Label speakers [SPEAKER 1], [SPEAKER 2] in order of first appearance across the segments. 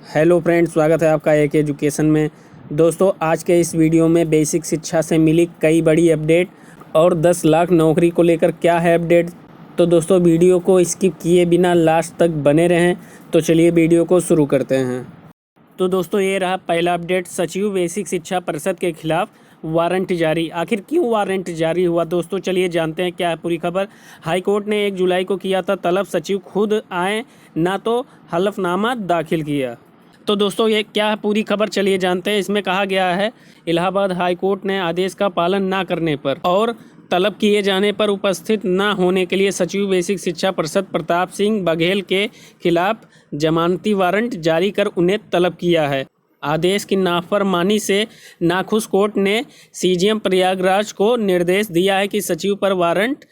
[SPEAKER 1] Hello friends, स्वागत है आपका एक एजुकेशन में। दोस्तों, आज के इस वीडियो में बेसिक शिक्षा से मिली कई बड़ी अपडेट और 10 लाख नौकरी को लेकर क्या है अपडेट। तो दोस्तों, वीडियो को स्किप किए बिना लास्ट तक बने रहें। तो चलिए वीडियो को शुरू करते हैं। तो दोस्तों, ये रहा पहला अपडेट। सचिव बेसिक शिक्षा परिषद के खिलाफ वारंट जारी। आखिर क्यों वारंट जारी हुआ दोस्तों, चलिए जानते हैं क्या है पूरी खबर। हाईकोर्ट ने 1 जुलाई को किया था तलब, सचिव खुद आए ना तो हलफनामा दाखिल किया। तो दोस्तों, ये क्या है पूरी खबर, चलिए जानते हैं। इसमें कहा गया है इलाहाबाद हाईकोर्ट ने आदेश का पालन ना करने पर और तलब किए जाने पर उपस्थित न होने के लिए सचिव बेसिक शिक्षा परिषद प्रताप सिंह बघेल के खिलाफ जमानती वारंट जारी कर उन्हें तलब किया है। आदेश की नाफरमानी से नाखुश कोर्ट ने सीजीएम प्रयागराज को निर्देश दिया है कि सचिव पर वारंट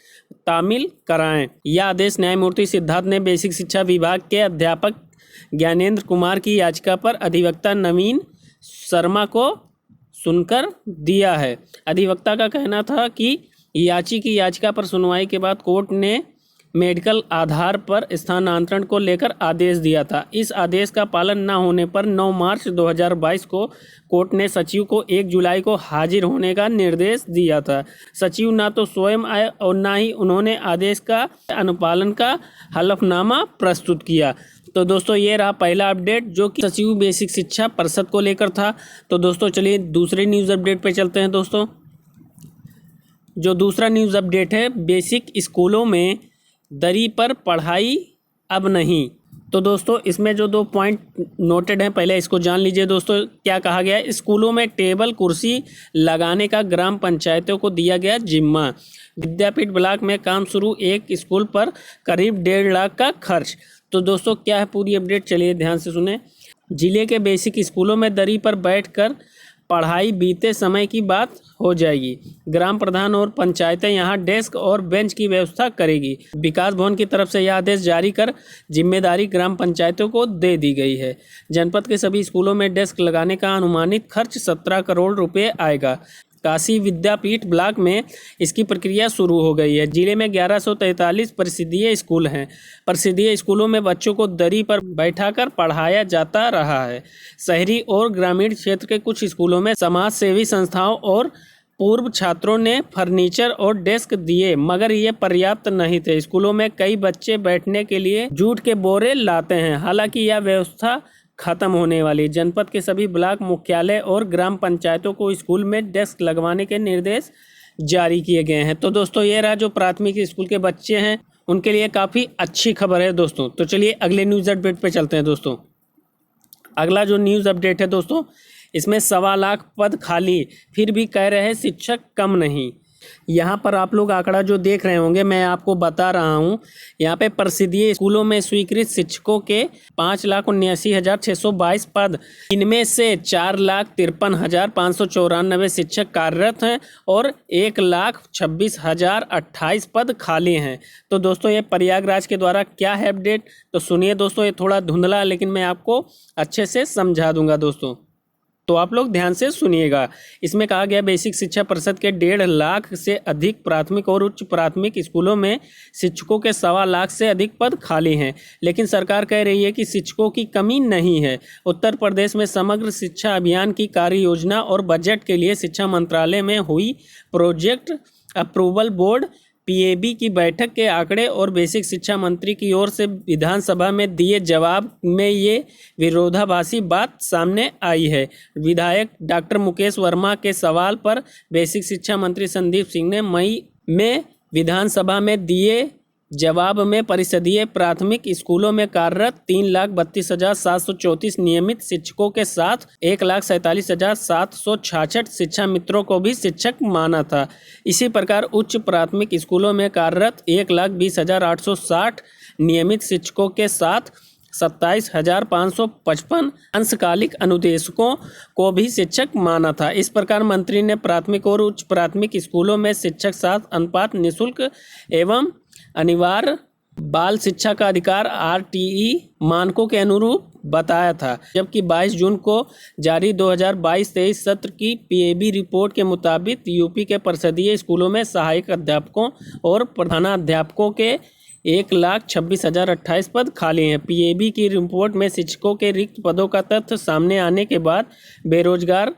[SPEAKER 1] तामील कराएं। यह आदेश न्यायमूर्ति सिद्धार्थ ने बेसिक शिक्षा विभाग के अध्यापक ज्ञानेंद्र कुमार की याचिका पर अधिवक्ता नवीन शर्मा को सुनकर दिया है। अधिवक्ता का कहना था कि याचिका पर सुनवाई के बाद कोर्ट ने मेडिकल आधार पर स्थानांतरण को लेकर आदेश दिया था। इस आदेश का पालन न होने पर 9 मार्च 2022 को कोर्ट ने सचिव को 1 जुलाई को हाजिर होने का निर्देश दिया था। सचिव ना तो स्वयं आए और ना ही उन्होंने आदेश का अनुपालन का हलफनामा प्रस्तुत किया। तो दोस्तों, ये रहा पहला अपडेट जो कि सचिव बेसिक शिक्षा परिषद को लेकर था। तो दोस्तों, चलिए दूसरे न्यूज़ अपडेट पे चलते हैं। दोस्तों, जो दूसरा न्यूज़ अपडेट है, बेसिक स्कूलों में दरी पर पढ़ाई अब नहीं। तो दोस्तों, इसमें जो 2 पॉइंट नोटेड हैं, पहले इसको जान लीजिए। दोस्तों, क्या कहा गया है, स्कूलों में टेबल कुर्सी लगाने का ग्राम पंचायतों को दिया गया जिम्मा। विद्यापीठ ब्लॉक में काम शुरू, एक स्कूल पर करीब 1.5 लाख का खर्च। तो दोस्तों, क्या है पूरी अपडेट, चलिए ध्यान से सुने। जिले के बेसिक स्कूलों में दरी पर बैठकर पढ़ाई बीते समय की बात हो जाएगी। ग्राम प्रधान और पंचायतें यहां डेस्क और बेंच की व्यवस्था करेगी। विकास भवन की तरफ से यह आदेश जारी कर जिम्मेदारी ग्राम पंचायतों को दे दी गई है। जनपद के सभी स्कूलों में डेस्क लगाने का अनुमानित खर्च 17 करोड़ रुपए आएगा। काशी विद्यापीठ ब्लॉक में इसकी प्रक्रिया शुरू हो गई है। जिले में 1143 परिषदीय स्कूल हैं। परिषदीय स्कूलों में बच्चों को दरी पर बैठाकर पढ़ाया जाता रहा है। शहरी और ग्रामीण क्षेत्र के कुछ स्कूलों में समाज सेवी संस्थाओं और पूर्व छात्रों ने फर्नीचर और डेस्क दिए, मगर ये पर्याप्त नहीं थे। स्कूलों में कई बच्चे बैठने के लिए जूट के बोरे लाते हैं। हालांकि यह व्यवस्था खत्म होने वाली। जनपद के सभी ब्लॉक मुख्यालय और ग्राम पंचायतों को स्कूल में डेस्क लगवाने के निर्देश जारी किए गए हैं। तो दोस्तों, ये रहा जो प्राथमिक स्कूल के बच्चे हैं उनके लिए काफ़ी अच्छी खबर है दोस्तों। तो चलिए अगले न्यूज़ अपडेट पे चलते हैं। दोस्तों, अगला जो न्यूज़ अपडेट है दोस्तों, इसमें 1.25 लाख पद खाली, फिर भी कह रहे हैं शिक्षक कम नहीं। यहाँ पर आप लोग आंकड़ा जो देख रहे होंगे, मैं आपको बता रहा हूँ। यहाँ पे परिषदीय स्कूलों में स्वीकृत शिक्षकों के 5,79,622 पद, इनमें से 4,53,594 शिक्षक कार्यरत हैं और 1,26,028 पद खाली हैं। तो दोस्तों, ये प्रयागराज के द्वारा क्या है अपडेट, तो सुनिए दोस्तों। ये थोड़ा धुंधला है लेकिन मैं आपको अच्छे से समझा दूंगा दोस्तों, तो आप लोग ध्यान से सुनिएगा। इसमें कहा गया बेसिक शिक्षा परिषद के 1.5 लाख से अधिक प्राथमिक और उच्च प्राथमिक स्कूलों में शिक्षकों के 1.25 लाख से अधिक पद खाली हैं, लेकिन सरकार कह रही है कि शिक्षकों की कमी नहीं है। उत्तर प्रदेश में समग्र शिक्षा अभियान की कार्य योजना और बजट के लिए शिक्षा मंत्रालय में हुई प्रोजेक्ट अप्रूवल बोर्ड पीएबी की बैठक के आंकड़े और बेसिक शिक्षा मंत्री की ओर से विधानसभा में दिए जवाब में ये विरोधाभासी बात सामने आई है। विधायक डॉक्टर मुकेश वर्मा के सवाल पर बेसिक शिक्षा मंत्री संदीप सिंह ने मई में विधानसभा में दिए जवाब में परिषदीय प्राथमिक स्कूलों में कार्यरत 3,32,734 नियमित शिक्षकों के साथ 1,47,766 शिक्षा मित्रों को भी शिक्षक माना था। इसी प्रकार उच्च प्राथमिक स्कूलों में कार्यरत 1,20,860 नियमित शिक्षकों के साथ 27,555 अंशकालिक अनुदेशकों को भी शिक्षक माना था। इस प्रकार मंत्री ने प्राथमिक और उच्च प्राथमिक स्कूलों में शिक्षक साथ अनुपात निःशुल्क एवं अनिवार्य बाल शिक्षा का अधिकार आरटीई मानकों के अनुरूप बताया था। जबकि 22 जून को जारी 2022-23 सत्र की पीएबी रिपोर्ट के मुताबिक यूपी के परिषदीय स्कूलों में सहायक अध्यापकों और प्रधानाध्यापकों के 1,26,028 पद खाली हैं। पीएबी की रिपोर्ट में शिक्षकों के रिक्त पदों का तथ्य सामने आने के बाद बेरोजगार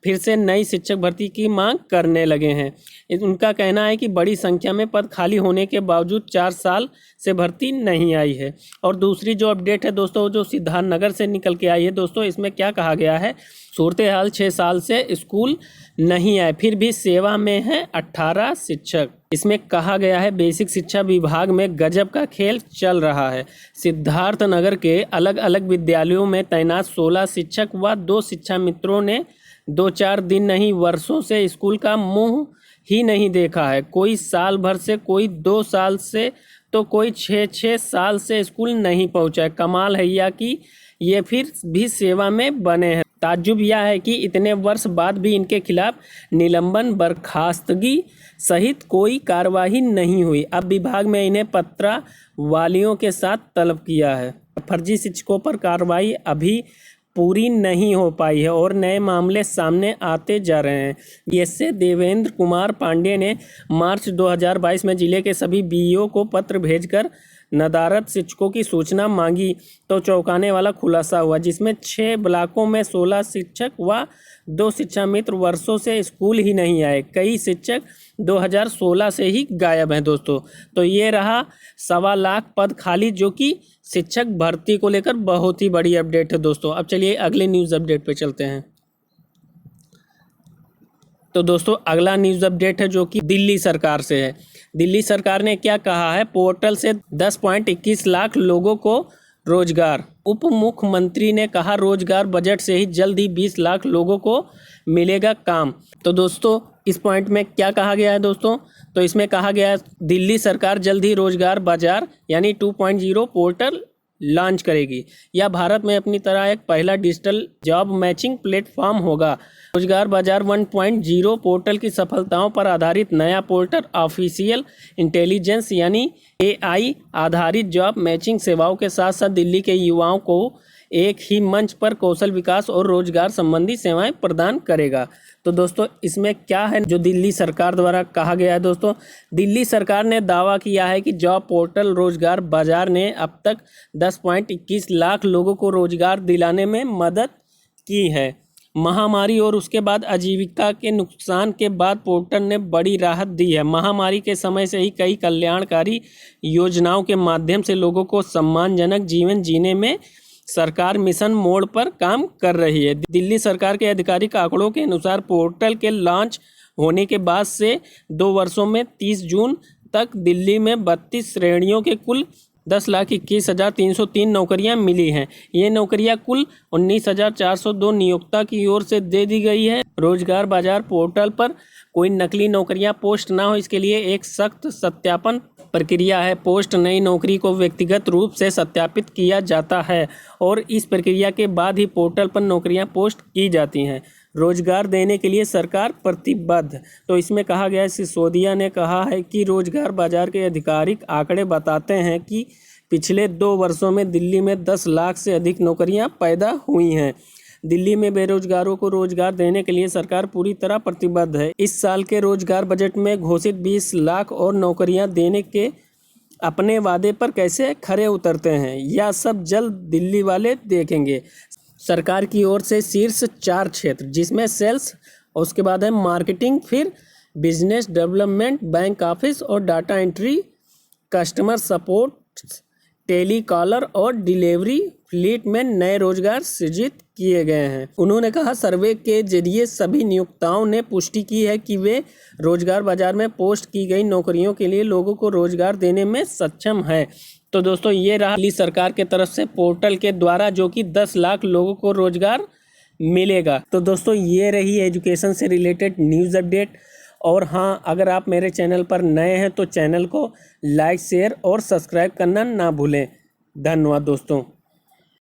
[SPEAKER 1] फिर से नई शिक्षक भर्ती की मांग करने लगे हैं। उनका कहना है कि बड़ी संख्या में पद खाली होने के बावजूद 4 साल से भर्ती नहीं आई है। और दूसरी जो अपडेट है दोस्तों, जो सिद्धार्थनगर से निकल के आई है दोस्तों, इसमें क्या कहा गया है, सूरत हाल 6 साल से स्कूल नहीं आए फिर भी सेवा में है 18 शिक्षक। इसमें कहा गया है बेसिक शिक्षा विभाग में गजब का खेल चल रहा है। सिद्धार्थनगर के अलग अलग विद्यालयों में तैनात 16 शिक्षक व 2 शिक्षा मित्रों ने 2-4 दिन नहीं वर्षों से स्कूल का मुंह ही नहीं देखा है। कोई साल भर से, कोई 2 साल से, तो कोई 6-6 साल से स्कूल नहीं पहुंचा है। कमाल है यह कि ये फिर भी सेवा में बने हैं। ताज्जुब यह है कि इतने वर्ष बाद भी इनके खिलाफ निलंबन, बर्खास्तगी सहित कोई कार्रवाई नहीं हुई। अब विभाग में इन्हें पत्रावालियों के साथ तलब किया है। फर्जी शिक्षकों पर कार्रवाई अभी पूरी नहीं हो पाई है और नए मामले सामने आते जा रहे हैं। इससे देवेंद्र कुमार पांडे ने मार्च 2022 में जिले के सभी बीईओ को पत्र भेजकर नदारद शिक्षकों की सूचना मांगी तो चौंकाने वाला खुलासा हुआ, जिसमें 6 ब्लॉकों में 16 शिक्षक व 2 शिक्षा मित्र वर्षों से स्कूल ही नहीं आए। कई शिक्षक 2016 से ही गायब हैं दोस्तों। तो ये रहा 1.25 लाख पद खाली, जो कि शिक्षक भर्ती को लेकर बहुत ही बड़ी अपडेट है दोस्तों। अब चलिए अगले न्यूज़ अपडेट पे चलते हैं। तो दोस्तों अगला न्यूज़ अपडेट है जो कि दिल्ली सरकार से है। दिल्ली सरकार ने क्या कहा है, पोर्टल से 10.21 लाख लोगों को रोजगार। उप मुख्यमंत्री ने कहा रोजगार बजट से ही जल्द ही 20 लाख लोगों को मिलेगा काम। तो दोस्तों इस पॉइंट में क्या कहा गया है दोस्तों, तो इसमें कहा गया है दिल्ली सरकार जल्द ही रोजगार बाजार यानी 2.0 पोर्टल लॉन्च करेगी। यह भारत में अपनी तरह एक पहला डिजिटल जॉब मैचिंग प्लेटफॉर्म होगा। रोजगार बाजार 1.0 पोर्टल की सफलताओं पर आधारित नया पोर्टल आर्टिफिशियल इंटेलिजेंस यानी AI आधारित जॉब मैचिंग सेवाओं के साथ साथ दिल्ली के युवाओं को एक ही मंच पर कौशल विकास और रोजगार संबंधी सेवाएं प्रदान करेगा। तो दोस्तों इसमें क्या है जो दिल्ली सरकार द्वारा कहा गया है दोस्तों, दिल्ली सरकार ने दावा किया है कि जॉब पोर्टल रोजगार बाजार ने अब तक 10.21 लाख लोगों को रोजगार दिलाने में मदद की है। महामारी और उसके बाद आजीविका के नुकसान के बाद पोर्टल ने बड़ी राहत दी है। महामारी के समय से ही कई कल्याणकारी योजनाओं के माध्यम से लोगों को सम्मानजनक जीवन जीने में सरकार मिशन मोड पर काम कर रही है। दिल्ली सरकार के आधिकारिक आंकड़ों के अनुसार पोर्टल के लॉन्च होने के बाद से 2 वर्षों में 30 जून तक दिल्ली में 32 श्रेणियों के कुल 10,21,303 नौकरियां मिली हैं। ये नौकरियां कुल 19,402 नियोक्ता की ओर से दे दी गई है। रोजगार बाजार पोर्टल पर कोई नकली नौकरियां पोस्ट ना हो, इसके लिए एक सख्त सत्यापन प्रक्रिया है। पोस्ट नई नौकरी को व्यक्तिगत रूप से सत्यापित किया जाता है और इस प्रक्रिया के बाद ही पोर्टल पर नौकरियां पोस्ट की जाती हैं। रोजगार देने के लिए सरकार प्रतिबद्ध। तो इसमें कहा गया है, सिसोदिया ने कहा है कि रोजगार बाजार के आधिकारिक आंकड़े बताते हैं कि पिछले 2 वर्षों में दिल्ली में 10 लाख से अधिक नौकरियां पैदा हुई हैं। दिल्ली में बेरोजगारों को रोजगार देने के लिए सरकार पूरी तरह प्रतिबद्ध है। इस साल के रोजगार बजट में घोषित 20 लाख और नौकरियां देने के अपने वादे पर कैसे खरे उतरते हैं, यह सब जल्द दिल्ली वाले देखेंगे। सरकार की ओर से शीर्ष 4 क्षेत्र जिसमें सेल्स, उसके बाद है मार्केटिंग, फिर बिजनेस डेवलपमेंट, बैंक ऑफिस और data entry, customer support, telecaller और डिलीवरी फ्लीट में नए रोजगार सृजित किए गए हैं। उन्होंने कहा सर्वे के जरिए सभी नियोक्ताओं ने पुष्टि की है कि वे रोजगार बाजार में पोस्ट की गई नौकरियों के लिए लोगों को रोजगार देने में सक्षम है। तो दोस्तों ये रहा दिल्ली सरकार के तरफ से पोर्टल के द्वारा जो कि 10 लाख लोगों को रोजगार मिलेगा। तो दोस्तों ये रही एजुकेशन से रिलेटेड न्यूज़ अपडेट। और हाँ, अगर आप मेरे चैनल पर नए हैं तो चैनल को लाइक, शेयर और सब्सक्राइब करना ना भूलें। धन्यवाद दोस्तों।